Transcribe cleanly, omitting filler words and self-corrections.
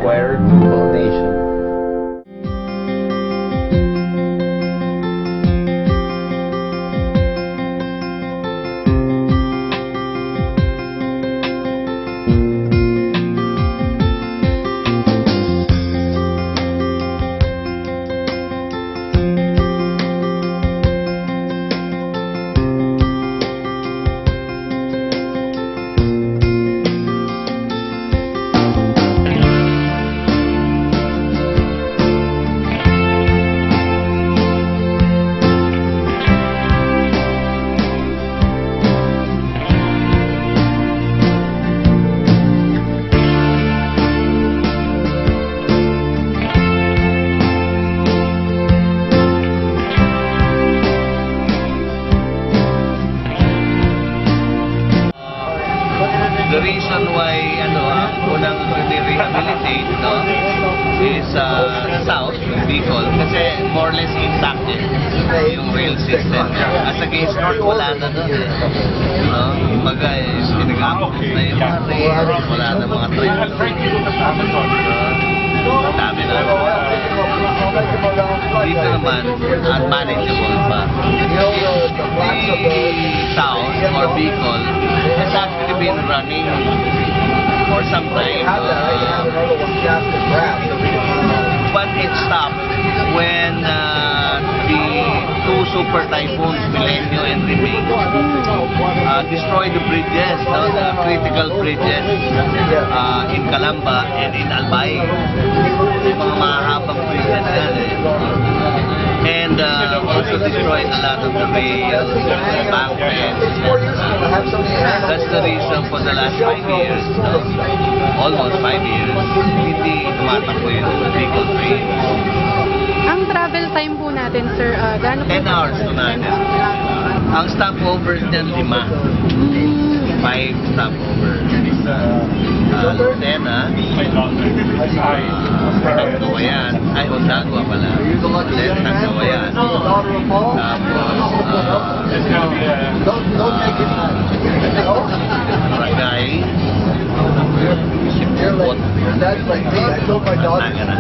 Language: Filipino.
required foundation. The reason why unang rehabilitate is south ng Bicol kasi more or less intact yung rail system. As against north, wala na doon Kumbaga, pinag-upgrade na yung mga rail, wala na mga train. Dami na. Dito naman, unmanageable pa. The south or Bicol has actually been running for some time. But it stopped when the two super typhoons, Milenio and Riming, destroyed the bridges, the critical bridges in Calamba and in Albay. Mga mahabang bridges yan And also destroyed a lot of the rails, embankments. That's the reason for the last 5 years, almost 5 years, hindi tumatakbo yung Bicol train. Ang travel time po natin, sir, gaano po? 10 hours to natin. Ang stopovers niyan, 5. 5 stopovers. Lucena, Tagkawayan, ay Ondagua pala. Then Tagkawayan. Tapos, Barangay, Sipot, Nagana.